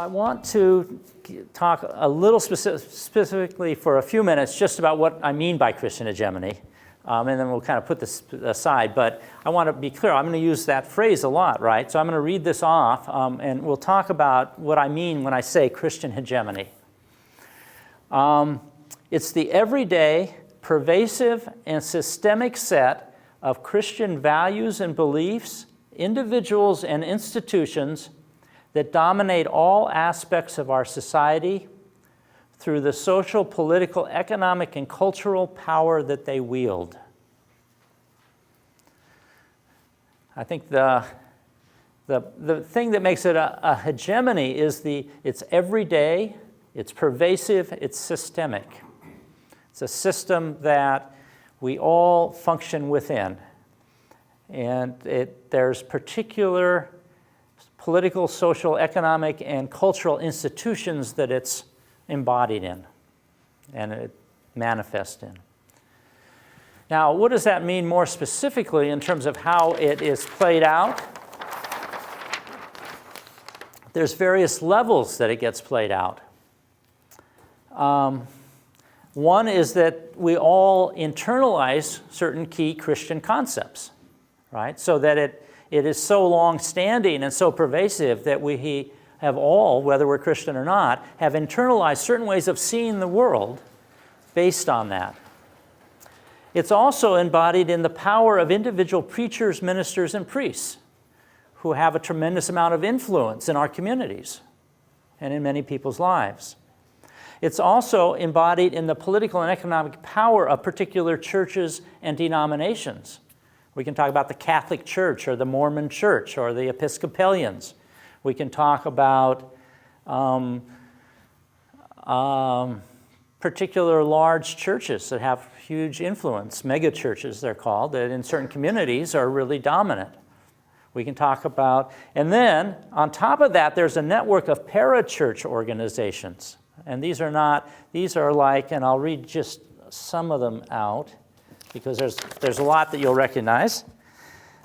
I want to talk a little specifically for a few minutes just about what I mean by Christian hegemony, and then we'll kind of put this aside. But I want to be clear, I'm going to use that phrase a lot, right? So I'm going to read this off, and we'll talk about what I mean when I say Christian hegemony. It's the everyday, pervasive, and systemic set of Christian values and beliefs, individuals and institutions that dominate all aspects of our society through the social, political, economic, and cultural power that they wield. I think the thing that makes it a hegemony is it's everyday, it's pervasive, it's systemic. It's a system that we all function within. And there's particular political, social, economic, and cultural institutions that it's embodied in and it manifests in. Now, what does that mean more specifically in terms of how it is played out? There's various levels that it gets played out. One is that we all internalize certain key Christian concepts, right? So that it is so long-standing and so pervasive that we have all, whether we're Christian or not, have internalized certain ways of seeing the world based on that. It's also embodied in the power of individual preachers, ministers, and priests who have a tremendous amount of influence in our communities and in many people's lives. It's also embodied in the political and economic power of particular churches and denominations. We can talk about the Catholic Church or the Mormon Church or the Episcopalians. We can talk about particular large churches that have huge influence, mega churches they're called, that in certain communities are really dominant. We can talk about, and then on top of that, there's a network of parachurch organizations. And these are like, and I'll read just some of them out, because there's a lot that you'll recognize.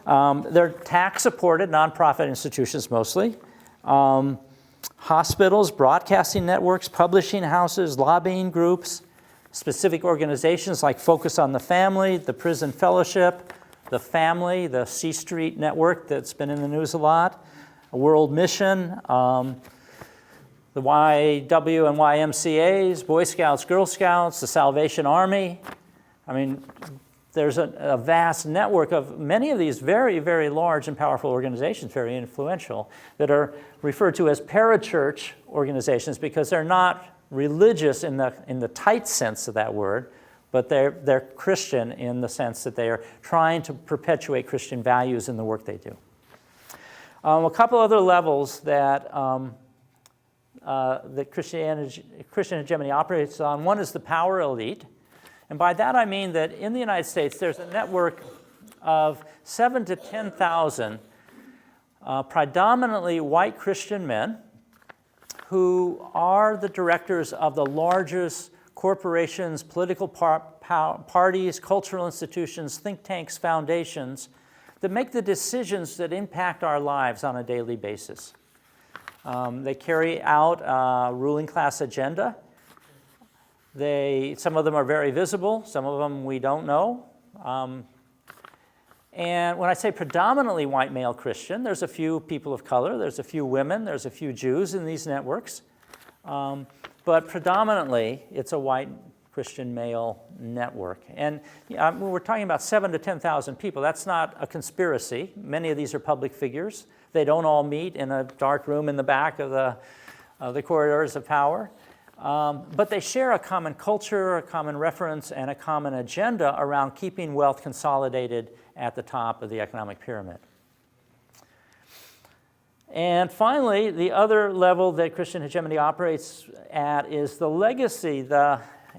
They're tax-supported nonprofit institutions mostly. Hospitals, broadcasting networks, publishing houses, lobbying groups, specific organizations like Focus on the Family, the Prison Fellowship, the Family, the C Street Network that's been in the news a lot, a World Mission, the YW and YMCAs, Boy Scouts, Girl Scouts, the Salvation Army. I mean, there's a vast network of many of these very, very large and powerful organizations, very influential, that are referred to as parachurch organizations because they're not religious in the tight sense of that word, but they're Christian in the sense that they are trying to perpetuate Christian values in the work they do. A couple other levels that Christian hegemony operates on. One is the power elite. And by that I mean that in the United States there's a network of 7,000 to 10,000 predominantly white Christian men who are the directors of the largest corporations, political parties, cultural institutions, think tanks, foundations that make the decisions that impact our lives on a daily basis. They carry out a ruling class agenda. Some of them are very visible, some of them we don't know. And when I say predominantly white male Christian, there's a few people of color, there's a few women, there's a few Jews in these networks. But predominantly, it's a white Christian male network. And we're talking about 7,000 to 10,000 people. That's not a conspiracy. Many of these are public figures. They don't all meet in a dark room in the back of the corridors of power. But they share a common culture, a common reference, and a common agenda around keeping wealth consolidated at the top of the economic pyramid. And finally, the other level that Christian hegemony operates at is the legacy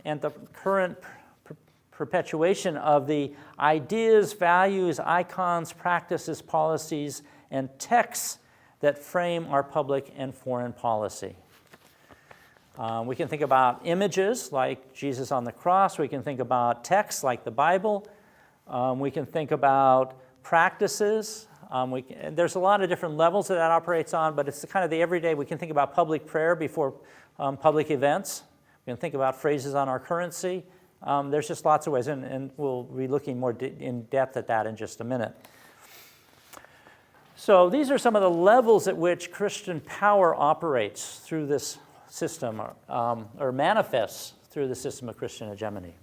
and the current perpetuation of the ideas, values, icons, practices, policies, and texts that frame our public and foreign policy. We can think about images like Jesus on the cross. We can think about texts like the Bible. We can think about practices There's a lot of different levels that operates on, but it's kind of the everyday. We can think about public prayer before public events. We can think about phrases on our currency. There's just lots of ways, and we'll be looking more in depth at that in just a minute. So these are some of the levels at which Christian power operates through this system, or manifests through the system of Christian hegemony.